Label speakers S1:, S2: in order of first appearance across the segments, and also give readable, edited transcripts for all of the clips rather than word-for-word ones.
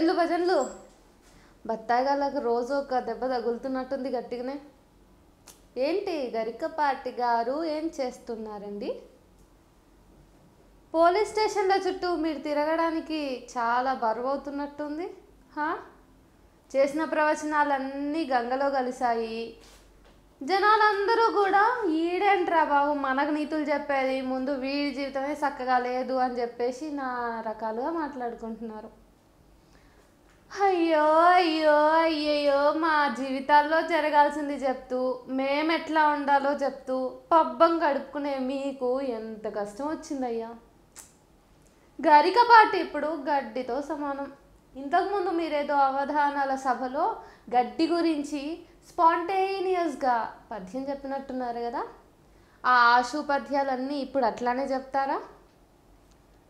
S1: భజన్లు భజన్లు బత్తాయిగాళ్ళకు రోజు ఒక దెబ్బ తగులుతున్నట్టుంది గట్టిగానే. ఏంటి గరికపాటి గారు ఏం చేస్తున్నారండి? పోలీస్ స్టేషన్ల చుట్టూ మీరు తిరగడానికి చాలా బరువు అవుతున్నట్టుంది. చేసిన ప్రవచనాలన్నీ గంగలో కలిశాయి. జనాలందరూ కూడా ఈడేంట్రా బాబు మనకు నీతులు చెప్పేది, ముందు వీడి జీవితమే చక్కగా లేదు అని చెప్పేసి నా రకాలుగా మాట్లాడుకుంటున్నారు. అయ్యో అయ్యో అయ్యయ్యో మా జీవితాల్లో జరగాల్సింది చెప్తూ మేము ఎట్లా ఉండాలో చెప్తూ పబ్బం గడుపుకునే మీకు ఎంత కష్టం వచ్చిందయ్యా. గరికపాటి ఇప్పుడు గడ్డితో సమానం. ఇంతకుముందు మీరేదో అవధానాల సభలో గడ్డి గురించి స్పాంటేనియస్గా పద్యం చెప్పినట్టున్నారు కదా, ఆ ఆశు పద్యాలన్నీ ఇప్పుడు అట్లానే చెప్తారా?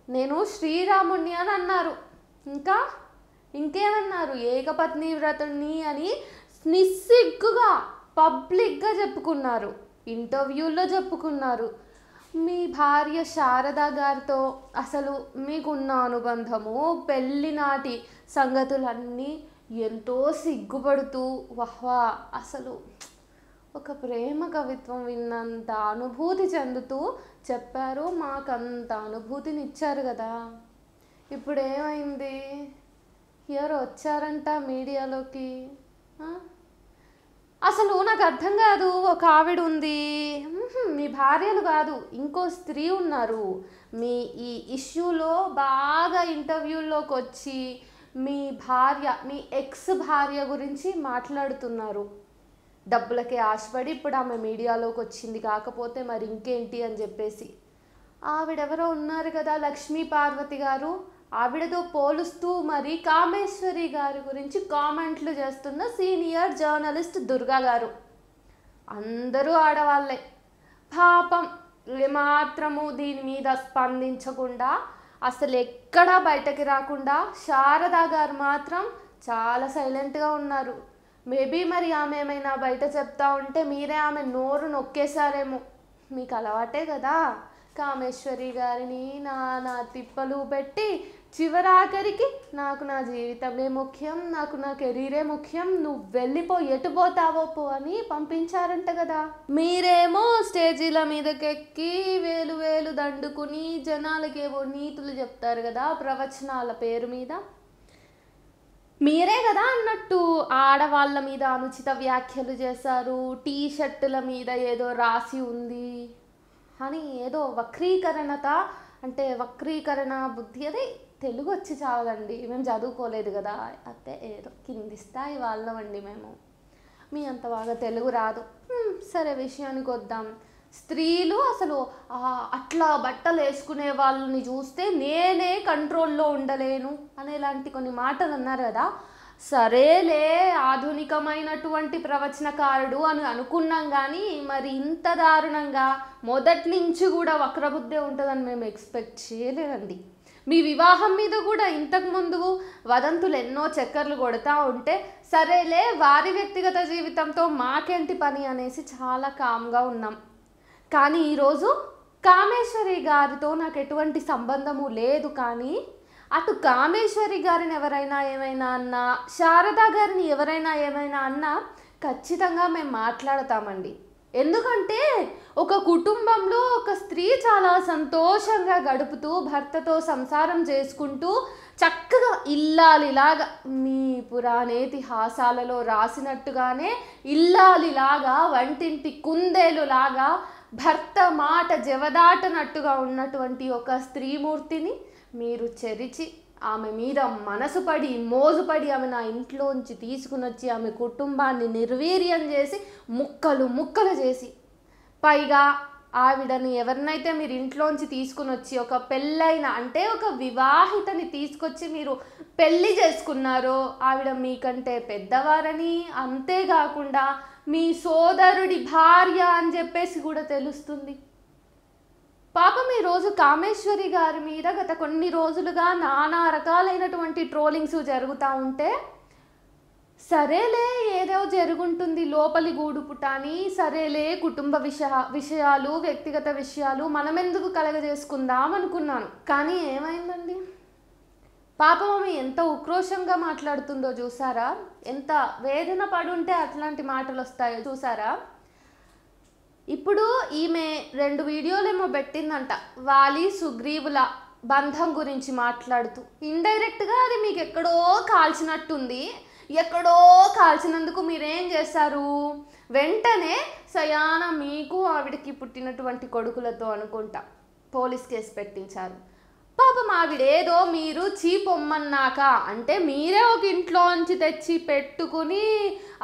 S1: నేను శ్రీరాముణ్ణి అని అన్నారు, ఇంకేమన్నారు, ఏకపత్ని వ్రతుణ్ణి అని నిస్సిగ్గుగా పబ్లిక్గా చెప్పుకున్నారు, ఇంటర్వ్యూల్లో చెప్పుకున్నారు. మీ భార్య శారద గారితో అసలు మీకున్న అనుబంధము, పెళ్ళి నాటి సంగతులన్నీ ఎంతో సిగ్గుపడుతూ వహ్వా అసలు ఒక ప్రేమ కవిత్వం విన్నంత అనుభూతి చెందుతూ చెప్పారు. మాకంత అనుభూతిని ఇచ్చారు కదా. ఇప్పుడు ఏమైంది? ఎవరు వచ్చారంట మీడియాలోకి? అసలు నాకు అర్థం కాదు. ఒక ఆవిడ ఉంది, మీ భార్యలు కాదు, ఇంకో స్త్రీ ఉన్నారు. మీ ఈ ఇష్యూలో బాగా ఇంటర్వ్యూల్లోకి వచ్చి మీ భార్య, మీ ఎక్స్ భార్య గురించి మాట్లాడుతున్నారు. డబ్బులకే ఆశపడి ఇప్పుడు ఆమె మీడియాలోకి వచ్చింది, కాకపోతే మరి ఇంకేంటి అని చెప్పేసి. ఆవిడెవరో ఉన్నారు కదా, లక్ష్మీ పార్వతి గారు, ఆవిడతో పోలుస్తూ మరి కామేశ్వరి గారి గురించి కామెంట్లు చేస్తున్న సీనియర్ జర్నలిస్ట్ దుర్గా గారు. అందరూ ఆడవాళ్ళే. పాపం ఏమాత్రము దీని మీద స్పందించకుండా, అసలు ఎక్కడా బయటకి రాకుండా శారదా గారు మాత్రం చాలా సైలెంట్గా ఉన్నారు. మేబీ మరి ఆమె ఏమైనా బయట చెప్తా ఉంటే మీరే ఆమె నోరు నొక్కేశారేమో. మీకు అలవాటే కదా కామేశ్వరి గారిని నా తిప్పలు పెట్టి చివరాఖరికి నాకు నా జీవితమే ముఖ్యం, నాకు నా కెరీరే ముఖ్యం, నువ్వు వెళ్ళిపో, ఎటు పోతావో పో అని పంపించారంట కదా. మీరేమో స్టేజీల మీదకెక్కి వేలు వేలు దండుకుని జనాలకేవో నీతులు చెప్తారు కదా ప్రవచనాల పేరు మీద. మీరే కదా అన్నట్టు ఆడవాళ్ళ మీద అనుచిత వ్యాఖ్యలు చేశారు, టీ షర్టుల మీద ఏదో రాసి ఉంది అని, ఏదో వక్రీకరణ బుద్ధి, అదే తెలుగు వచ్చి చాలండి, మేము చదువుకోలేదు కదా, అయితే ఏదో కింది స్థాయి వాళ్ళమండి మేము, మీ అంత బాగా తెలుగు రాదు. సరే విషయానికి వద్దాం. స్త్రీలు అసలు అట్లా బట్టలు వేసుకునే వాళ్ళని చూస్తే నేనే కంట్రోల్లో ఉండలేను అనేలాంటి కొన్ని మాటలు అన్నారు కదా. సరేలే, ఆధునికమైనటువంటి ప్రవచనకారుడు అని అనుకున్నాం, కానీ మరి ఇంత దారుణంగా మొదటి నుంచి కూడా వక్రబుద్ధే ఉంటుందని మేము ఎక్స్పెక్ట్ చేయలేదండి. మీ వివాహం మీద కూడా ఇంతకుముందు వదంతులు ఎన్నో చక్కర్లు కొడతా ఉంటే సరేలే, వారి వ్యక్తిగత జీవితంతో మాకేంటి పని అనేసి చాలా కామ్గా ఉన్నాం. కానీ ఈరోజు కామేశ్వరి గారితో నాకు ఎటువంటి సంబంధము లేదు, కానీ అటు కామేశ్వరి గారిని ఎవరైనా ఏమైనా అన్నా, శారదా గారిని ఎవరైనా ఏమైనా అన్నా ఖచ్చితంగా మేము మాట్లాడతామండి. ఎందుకంటే ఒక కుటుంబంలో ఒక స్త్రీ చాలా సంతోషంగా గడుపుతూ భర్తతో సంసారం చేసుకుంటూ చక్కగా ఇల్లాలిలాగా, మీ పురాణేతిహాసాలలో రాసినట్టుగానే ఇల్లాలిలాగా, వంటింటి కుందేలులాగా భర్త మాట జవదాటనట్టుగా ఉన్నటువంటి ఒక స్త్రీమూర్తిని మీరు చెరిచి ఆమె మీద మనసుపడి మోజుపడి ఆమె నా ఇంట్లోంచి తీసుకుని వచ్చి ఆమె కుటుంబాన్ని నిర్వీర్యం చేసి ముక్కలు చేసి, పైగా ఆవిడని ఎవరినైతే మీరు ఇంట్లోంచి తీసుకుని వచ్చి ఒక పెళ్ళైన అంటే ఒక వివాహితని తీసుకొచ్చి మీరు పెళ్ళి చేసుకున్నారో ఆవిడ మీకంటే పెద్దవారని, అంతేకాకుండా మీ సోదరుడి భార్య అని చెప్పేసి కూడా తెలుస్తుంది. పాపం ఈరోజు కామేశ్వరి గారి మీద గత కొన్ని రోజులుగా నానా రకాలైనటువంటి ట్రోలింగ్స్ జరుగుతూ ఉంటే, సరేలే ఏదో జరుగుంటుంది లోపలి గూడు పుటాని, సరేలే కుటుంబ విషయాలు వ్యక్తిగత విషయాలు మనమెందుకు కలగజేసుకుందాం అనుకున్నాను. కానీ ఏమైందండి, పాపం ఆమె ఎంత ఉక్రోషంగా మాట్లాడుతుందో చూసారా, ఎంత వేదన పడుంటే అట్లాంటి మాటలు వస్తాయో చూసారా. ఇప్పుడు ఈమె 2 వీడియోలేమో పెట్టిందంట వాలి సుగ్రీవుల బంధం గురించి మాట్లాడుతూ. ఇండైరెక్ట్గా అది మీకు ఎక్కడో కాల్చినట్టుంది. ఎక్కడో కాల్చినందుకు మీరేం చేశారు, వెంటనే సయాన మీకు ఆవిడకి పుట్టినటువంటి కొడుకులతో అనుకుంటా పోలీస్ కేసు పెట్టించారు. పాపం ఆవిడేదో మీరు చీపొమ్మన్నాక అంటే మీరే ఒక ఇంట్లోంచి తెచ్చి పెట్టుకుని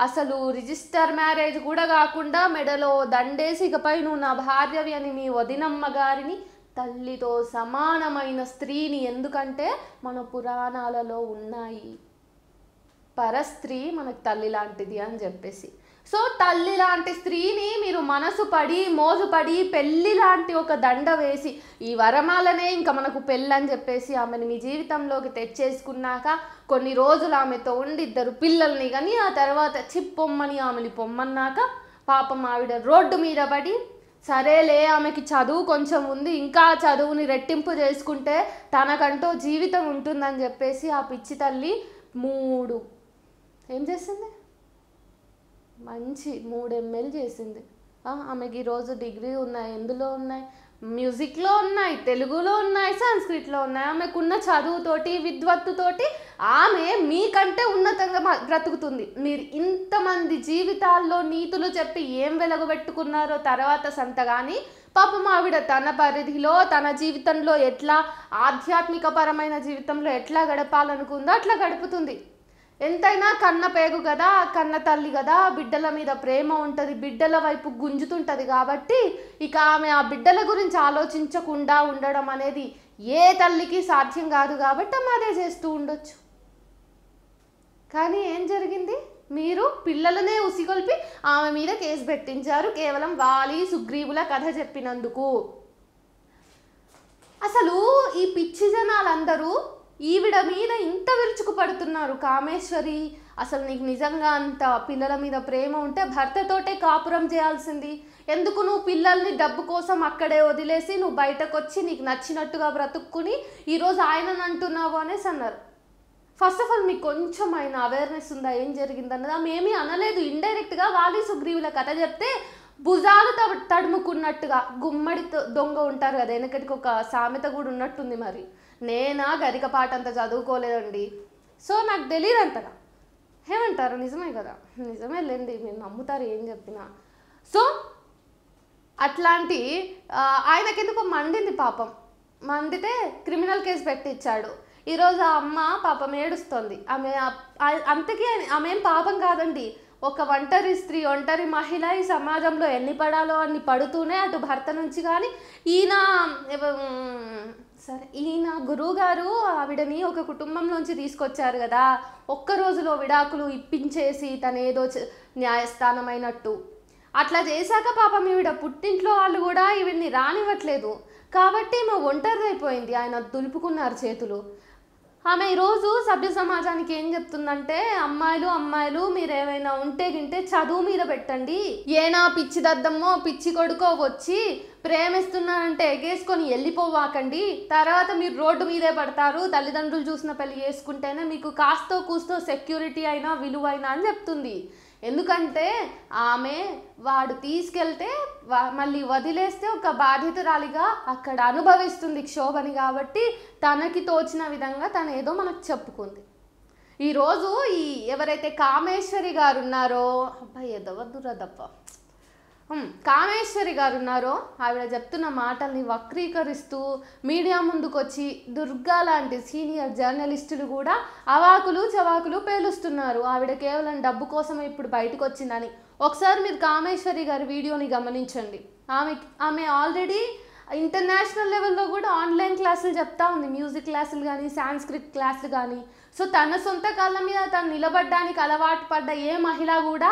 S1: అసలు రిజిస్టర్ మ్యారేజ్ కూడా కాకుండా మెడలో దండేసి ఇకపై నువ్వు నా భార్యవి అని మీ వదినమ్మ గారిని తల్లితో సమానమైన స్త్రీని, ఎందుకంటే మన పురాణాలలో ఉన్నాయి పరస్త్రీ మనకు తల్లి లాంటిది అని చెప్పేసి. సో తల్లి లాంటి స్త్రీని మీరు మనసు పడి మోజుపడి పెళ్ళి లాంటి ఒక దండ వేసి ఈ వరమాలనే ఇంకా మనకు పెళ్ళని చెప్పేసి ఆమెను మీ జీవితంలోకి తెచ్చేసుకున్నాక కొన్ని రోజులు ఆమెతో ఉండి 2 పిల్లల్ని కానీ ఆ తర్వాత చిప్పొమ్మని ఆమెని పొమ్మన్నాక పాపం ఆవిడ రోడ్డు మీద పడి సరేలే ఆమెకి చదువు కొంచెం ఉంది ఇంకా చదువుని రెట్టింపు చేసుకుంటే తనకంటూ జీవితం ఉంటుందని చెప్పేసి ఆ పిచ్చి తల్లి 3 ఏం చేసింది, మంచి 3 ML చేసింది. ఆమెకి ఈరోజు డిగ్రీ ఉన్నాయి, ఎందులో ఉన్నాయి, మ్యూజిక్లో ఉన్నాయి, తెలుగులో ఉన్నాయి, సంస్కృతిలో ఉన్నాయి. ఆమెకున్న చదువుతోటి విద్వత్తుతోటి ఆమె మీకంటే ఉన్నతంగా బ్రతుకుతుంది. మీరు ఇంతమంది జీవితాల్లో నీతులు చెప్పి ఏం వెలగబెట్టుకున్నారో తర్వాత సంతగాని పాపం ఆవిడ తన పరిధిలో తన జీవితంలో ఎట్లా ఆధ్యాత్మికపరమైన జీవితంలో ఎట్లా గడపాలనుకుందో అట్లా గడుపుతుంది. ఎంతైనా కన్న పేగు కదా, కన్న తల్లి కదా, బిడ్డల మీద ప్రేమ ఉంటుంది, బిడ్డల వైపు గుంజుతుంటుంది. కాబట్టి ఇక ఆమె ఆ బిడ్డల గురించి ఆలోచించకుండా ఉండడం అనేది ఏ తల్లికి సాధ్యం కాదు. కాబట్టి ఆమె అదే చేస్తూ ఉండొచ్చు. కానీ ఏం జరిగింది, మీరు పిల్లలనే ఉసిగొల్పి ఆమె మీద కేసు పెట్టించారు కేవలం వాలి సుగ్రీవుల కథ చెప్పినందుకు. అసలు ఈ పిచ్చి జనాలందరూ ఈవిడ మీద ఇంత విరుచుకుపడుతున్నారు. కామేశ్వరి, అసలు నీకు నిజంగా అంత పిల్లల మీద ప్రేమ ఉంటే భర్తతోటే కాపురం చేయాల్సింది. ఎందుకు నువ్వు పిల్లల్ని డబ్బు కోసం అక్కడే వదిలేసి నువ్వు బయటకు వచ్చి నీకు నచ్చినట్టుగా బ్రతుక్కుని ఈరోజు ఆయనని అంటున్నావు అనేసి అన్నారు. ఫస్ట్ ఆఫ్ ఆల్ మీకు కొంచెం ఆయన అవేర్నెస్ ఉందా ఏం జరిగిందన్నది? ఆమె ఏమీ అనలేదు. ఇండైరెక్ట్గా వాలి సుగ్రీవుల కథ చెప్తే భుజాలు తడుముకున్నట్టుగా గుమ్మడి దొంగ ఉంటారు కదా, వెనకటికి ఒక సామెత కూడా ఉన్నట్టుంది. మరి నేనా గరికపాట అంత చదువుకోలేదండి, సో నాకు తెలియదు అంతగా. ఏమంటారు, నిజమే కదా, నిజమే లేండి, మీరు నమ్ముతారు ఏం చెప్పినా. సో అట్లాంటి ఆయనకెందుకో మండింది పాపం. మండితే క్రిమినల్ కేసు పెట్టించాడు. ఈరోజు ఆ అమ్మ పాపం ఏడుస్తుంది. ఆమె అంతకీ ఆమె ఏం పాపం కాదండి, ఒక ఒంటరి స్త్రీ, ఒంటరి మహిళ ఈ సమాజంలో ఎన్ని పడాలో అన్ని పడుతూనే అటు భర్త నుంచి కానీ ఈయన గురువుగారు ఆవిడని ఒక కుటుంబంలోంచి తీసుకొచ్చారు కదా, ఒక్క రోజులో విడాకులు ఇప్పించేసి తనేదో న్యాయస్థానమైనట్టు అట్లా చేశాక పాపం ఈవిడ పుట్టింట్లో వాళ్ళు కూడా ఈవిడ్ని రానివ్వట్లేదు. కాబట్టి ఈమె ఒంటరిదైపోయింది. ఆయన దులుపుకున్నారు చేతులు. ఆమె ఈరోజు సభ్య సమాజానికి ఏం చెప్తుందంటే, అమ్మాయిలు మీరు ఏమైనా ఉంటే గింటే చదువు మీద పెట్టండి. ఏనా పిచ్చి దద్దమ్మో పిచ్చి కొడుకో వచ్చి ప్రేమిస్తున్నానంటే ఎగేసుకొని వెళ్ళిపోవాకండి, తర్వాత మీరు రోడ్డు మీదే పడతారు. తల్లిదండ్రులు చూసిన పెళ్లి చేసుకుంటేనే మీకు కాస్తో కూస్తో సెక్యూరిటీ అయినా విలువైనా అని చెప్తుంది. ఎందుకంటే ఆమె వాడు తీసుకెళ్తే మళ్ళీ వదిలేస్తే ఒక బాధితురాలిగా అక్కడ అనుభవిస్తుంది క్షోభని. కాబట్టి తనకి తోచిన విధంగా తను ఏదో మనకు చెప్పుకుంది. ఈరోజు ఈ ఎవరైతే కామేశ్వరి గారు ఉన్నారో, అబ్బాయి ఎదవద్దురదప్ప, కామేశ్వరి గారు ఉన్నారో ఆవిడ చెప్తున్న మాటల్ని వక్రీకరిస్తూ మీడియా ముందుకు వచ్చి దుర్గా లాంటి సీనియర్ జర్నలిస్టులు కూడా అవాకులు చవాకులు పేలుస్తున్నారు. ఆవిడ కేవలం డబ్బు కోసమే ఇప్పుడు బయటకు వచ్చిందని. ఒకసారి మీరు కామేశ్వరి గారి వీడియోని గమనించండి. ఆమె ఆల్రెడీ ఇంటర్నేషనల్ లెవెల్లో కూడా ఆన్లైన్ క్లాసులు చెప్తా ఉంది, మ్యూజిక్ క్లాసులు కానీ సాంస్క్రిట్ క్లాసులు కానీ. సో తన సొంత కాళ్ళ మీద తను నిలబడడానికి అలవాటు పడ్డ ఏ మహిళ కూడా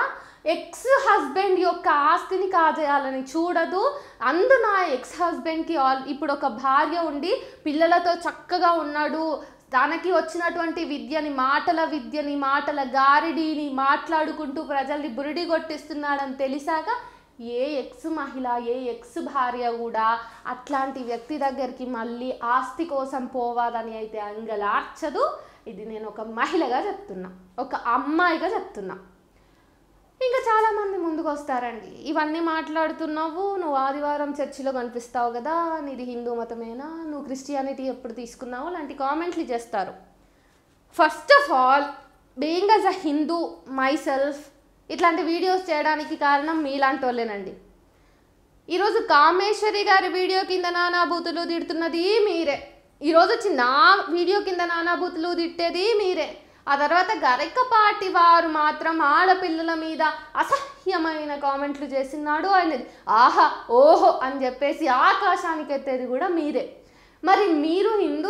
S1: ఎక్స్ హస్బెండ్ యొక్క ఆస్తిని కాజేయాలని చూడదు. అందున ఎక్స్ హస్బెండ్కి ఇప్పుడు ఒక భార్య ఉండి పిల్లలతో చక్కగా ఉన్నాడు, తనకి వచ్చినటువంటి విద్యని మాటల గారిడిని మాట్లాడుకుంటూ ప్రజల్ని బురిడి కొట్టిస్తున్నాడని తెలిసాక ఏ ఎక్స్ మహిళ, ఏ ఎక్స్ భార్య కూడా అట్లాంటి వ్యక్తి దగ్గరికి మళ్ళీ ఆస్తి కోసం పోవాలని అయితే అంగలార్చదు. ఇది నేను ఒక మహిళగా చెప్తున్నా, ఒక అమ్మాయిగా చెప్తున్నా. ఇంకా చాలామంది ముందుకు వస్తారండి, ఇవన్నీ మాట్లాడుతున్నావు, నువ్వు ఆదివారం చర్చిలో కనిపిస్తావు కదా, నీది హిందూ మతమేనా, నువ్వు క్రిస్టియానిటీ ఎప్పుడు తీసుకున్నావు, లాంటి కామెంట్లు చేస్తారు. First of all, being as a Hindu my self ఇట్లాంటి వీడియోస్ చేయడానికి కారణం మీలాంటి వాళ్ళేనండి. ఈరోజు కామేశ్వరి గారి వీడియో కింద నానాబూతులు తిడుతున్నది మీరే, ఈరోజు వచ్చి నా వీడియో కింద నానాబూతులు తిట్టేది మీరే. ఆ తర్వాత గరికపాటి వారు మాత్రం ఆడపిల్లల మీద అసహ్యమైన కామెంట్లు చేసినాడు. ఆయన ఆహా ఓహో అని చెప్పేసి ఆకాశానికి ఎత్తేది కూడా మీరే. మరి మీరు హిందూ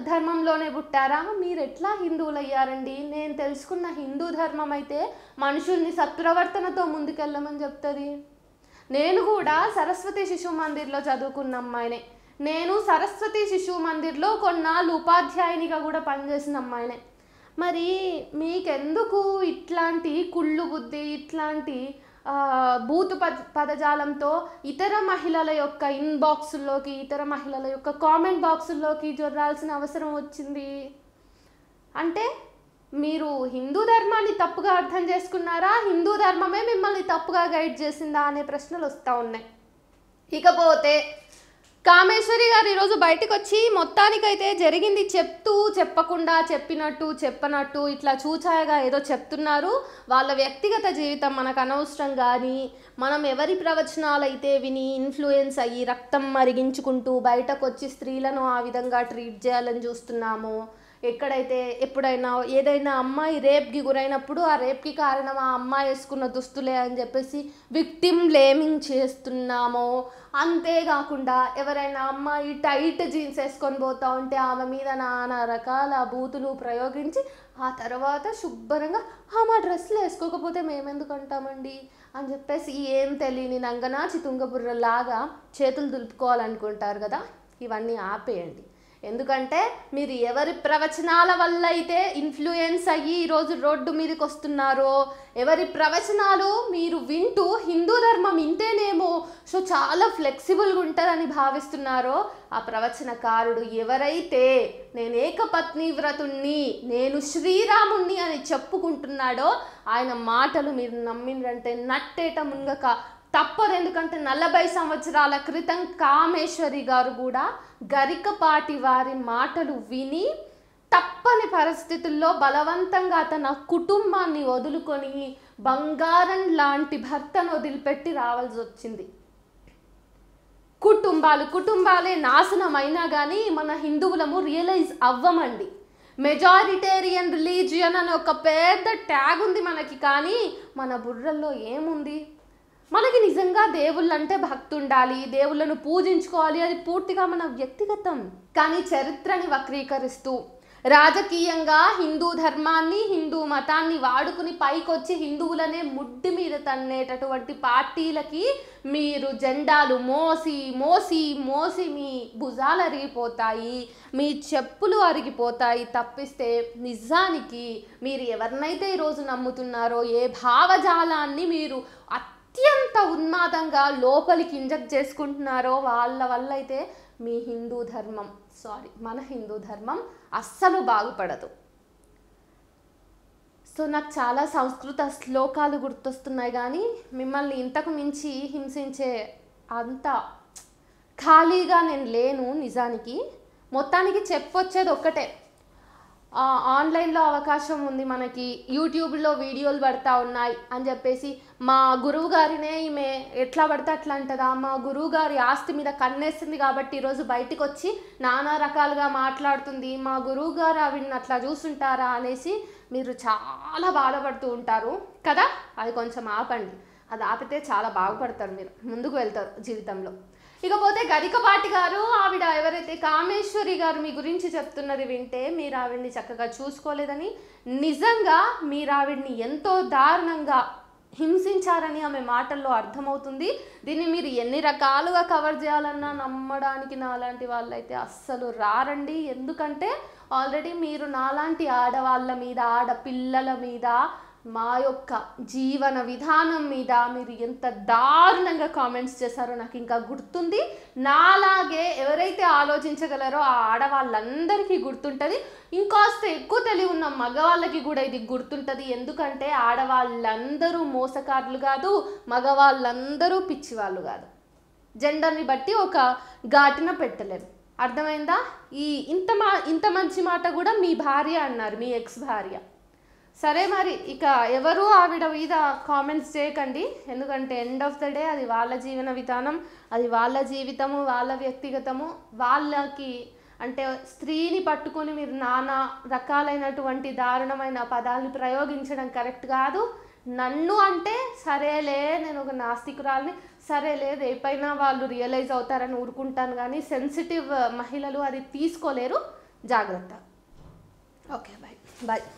S1: ధర్మంలోనే పుట్టారా? మీరు ఎట్లా హిందువులు అయ్యారండి? నేను తెలుసుకున్న హిందూ ధర్మం అయితే మనుషుల్ని సత్ప్రవర్తనతో ముందుకెళ్ళమని చెప్తుంది. నేను కూడా సరస్వతి శిశు మందిర్లో చదువుకున్న అమ్మాయినే. నేను సరస్వతి శిశు మందిర్లో కొన్నాళ్ళు ఉపాధ్యాయునిగా కూడా పనిచేసిన అమ్మాయినే. మరి మీకెందుకు ఇట్లాంటి కుళ్ళు బుద్ధి, ఇట్లాంటి బూతు పదజాలంతో ఇతర మహిళల యొక్క ఇన్బాక్సుల్లోకి, ఇతర మహిళల యొక్క కామెంట్ బాక్సుల్లోకి జొర్రాల్సిన అవసరం వచ్చింది? అంటే మీరు హిందూ ధర్మాన్ని తప్పుగా అర్థం చేసుకున్నారా, హిందూ ధర్మమే మిమ్మల్ని తప్పుగా గైడ్ చేసిందా అనే ప్రశ్నలు వస్తూ ఉన్నాయి. ఇకపోతే కామేశ్వరి గారు ఈరోజు బయటకు వచ్చి మొత్తానికైతే జరిగింది చెప్తూ చెప్పకుండా, చెప్పినట్టు చెప్పనట్టు ఇట్లా చూచాయగా ఏదో చెప్తున్నారు. వాళ్ళ వ్యక్తిగత జీవితం మనకు అనవసరం, కానీ మనం ఎవరి ప్రవచనాలు అయితే విని ఇన్ఫ్లుయెన్స్ అయ్యి రక్తం మరిగించుకుంటూ బయటకు వచ్చి స్త్రీలను ఆ విధంగా ట్రీట్ చేయాలని చూస్తున్నామో, ఎక్కడైతే ఎప్పుడైనా ఏదైనా అమ్మాయి రేప్కి గురైనప్పుడు ఆ రేప్కి కారణం ఆ అమ్మాయి వేసుకున్న దుస్తులే అని చెప్పేసి విక్టిమ్ బ్లేమింగ్ చేస్తున్నామో, అంతేకాకుండా ఎవరైనా అమ్మాయి టైట్ జీన్స్ వేసుకొని పోతూ ఉంటే ఆమె మీద నానా రకాల బూతులు ప్రయోగించి ఆ తర్వాత శుభ్రంగా మా డ్రెస్సులు వేసుకోకపోతే మేమెందుకు అంటామండి అని చెప్పేసి ఏం తెలియని నంగనాచి తుంగబుర్రలాగా చేతులు దులుపుకోవాలనుకుంటారు కదా. ఇవన్నీ ఆపేయండి. ఎందుకంటే మీరు ఎవరి ప్రవచనాల వల్ల అయితే ఇన్ఫ్లుయెన్స్ అయ్యి ఈరోజు రోడ్డు మీదకి వస్తున్నారో, ఎవరి ప్రవచనాలు మీరు వింటూ హిందూ ధర్మం ఇంతేనేమో, సో చాలా ఫ్లెక్సిబుల్గా ఉంటుందని భావిస్తున్నారో, ఆ ప్రవచనకారుడు ఎవరైతే నేను ఏకపత్ని వ్రతుణ్ణి, నేను శ్రీరాముణ్ణి అని చెప్పుకుంటున్నాడో ఆయన మాటలు మీరు నమ్మిందంటే నట్టేట మునగక తప్పదు. ఎందుకంటే 40 సంవత్సరాల క్రితం కామేశ్వరి గారు కూడా గరికపాటి వారి మాటలు విని తప్పని పరిస్థితుల్లో బలవంతంగా తన కుటుంబాన్ని వదులుకొని బంగారం లాంటి భర్తను వదిలిపెట్టి రావాల్సి వచ్చింది. కుటుంబాలే నాశనం అయినా కానీ మన హిందువులము రియలైజ్ అవ్వమండి. మెజారిటేరియన్ రిలీజియన్ అని ఒక పెద్ద ట్యాగ్ ఉంది మనకి, కానీ మన బుర్రల్లో ఏముంది? మనకి నిజంగా దేవుళ్ళంటే భక్తి ఉండాలి, దేవుళ్ళను పూజించుకోవాలి, అది పూర్తిగా మన వ్యక్తిగతం. కానీ చరిత్రని వక్రీకరిస్తూ రాజకీయంగా హిందూ ధర్మాన్ని, హిందూ మతాన్ని వాడుకుని పైకొచ్చి హిందువులనే ముడ్డి మీద తన్నేటటువంటి పార్టీలకి మీరు జెండాలు మోసి మోసి మోసి మీ భుజాలు అరిగిపోతాయి, మీ చెప్పులు అరిగిపోతాయి తప్పిస్తే నిజానికి మీరు ఎవరినైతే ఈరోజు నమ్ముతున్నారో, ఏ భావజాలాన్ని మీరు అత్యంత ఉన్మాదంగా లోపలికి ఇంజెక్ట్ చేసుకుంటున్నారో వాళ్ళ వల్ల అయితే మీ హిందూ ధర్మం, మన హిందూ ధర్మం అస్సలు బాగుపడదు. సో నాకు చాలా సంస్కృత శ్లోకాలు గుర్తొస్తున్నాయి, కానీ మిమ్మల్ని ఇంతకు మించి హింసించే అంత ఖాళీగా నేను లేను. నిజానికి మొత్తానికి చెప్పొచ్చేది ఒక్కటే, ఆన్లైన్లో అవకాశం ఉంది మనకి, యూట్యూబ్లో వీడియోలు పడతా ఉన్నాయి అని చెప్పేసి మా గురువు గారినే ఈమె ఎట్లా పడితే అట్లా అంటదా, మా గురువు గారి ఆస్తి మీద కన్నేస్తుంది కాబట్టి ఈరోజు బయటకు వచ్చి నానా రకాలుగా మాట్లాడుతుంది, మా గురువు గారు ఆవిడని అట్లా చూస్తుంటారా అనేసి మీరు చాలా బాధపడుతూ ఉంటారు కదా. అది కొంచెం ఆపండి, అది ఆపితే చాలా బాగుపడతారు, మీరు ముందుకు వెళ్తారు జీవితంలో. ఇకపోతే గరికపాటి గారు, ఆవిడ ఎవరైతే కామేశ్వరి గారు మీ గురించి చెప్తున్నది వింటే మీరు ఆవిడ్ని చక్కగా చూసుకోలేదని, నిజంగా మీరు ఆవిడ్ని ఎంతో దారుణంగా హింసించారని ఆమె మాటల్లో అర్థమవుతుంది. దీన్ని మీరు ఎన్ని రకాలుగా కవర్ చేయాలన్నా నమ్మడానికి నాలాంటి వాళ్ళైతే అస్సలు రారండి. ఎందుకంటే ఆల్రెడీ మీరు నాలాంటి ఆడవాళ్ళ మీద, ఆడపిల్లల మీద మా యొక్క జీవన విధానం మీద మీరు ఎంత దారుణంగా కామెంట్స్ చేశారో నాకు ఇంకా గుర్తుంది. నాలాగే ఎవరైతే ఆలోచించగలరో ఆ ఆడవాళ్ళందరికీ గుర్తుంటుంది. ఇంకాస్త ఎక్కువ తెలివి ఉన్న మగవాళ్ళకి కూడా ఇది గుర్తుంటుంది. ఎందుకంటే ఆడవాళ్ళందరూ మోసకారులు కాదు, మగవాళ్ళందరూ పిచ్చివాళ్ళు కాదు. జెండర్ని బట్టి ఒక ఘాటున పెట్టలేము. అర్థమైందా? ఇంత మంచి మాట కూడా మీ భార్య అన్నారు, మీ ఎక్స్ భార్య. సరే మరి ఇక ఎవరు ఆవిడ మీద కామెంట్స్ చేయకండి. ఎందుకంటే ఎండ్ ఆఫ్ ద డే అది వాళ్ళ జీవన విధానం, అది వాళ్ళ జీవితము, వాళ్ళ వ్యక్తిగతము. వాళ్ళకి అంటే స్త్రీని పట్టుకొని మీరు నానా రకాలైనటువంటి దారుణమైన పదాలను ప్రయోగించడం కరెక్ట్ కాదు. నన్ను అంటే సరేలే, నేను ఒక నాస్తికురాల్ని, సరేలే రేపైనా వాళ్ళు రియలైజ్ అవుతారని ఊరుకుంటాను. కానీ సెన్సిటివ్ మహిళలు అది తీసుకోలేరు. జాగ్రత్త. Okay, bye.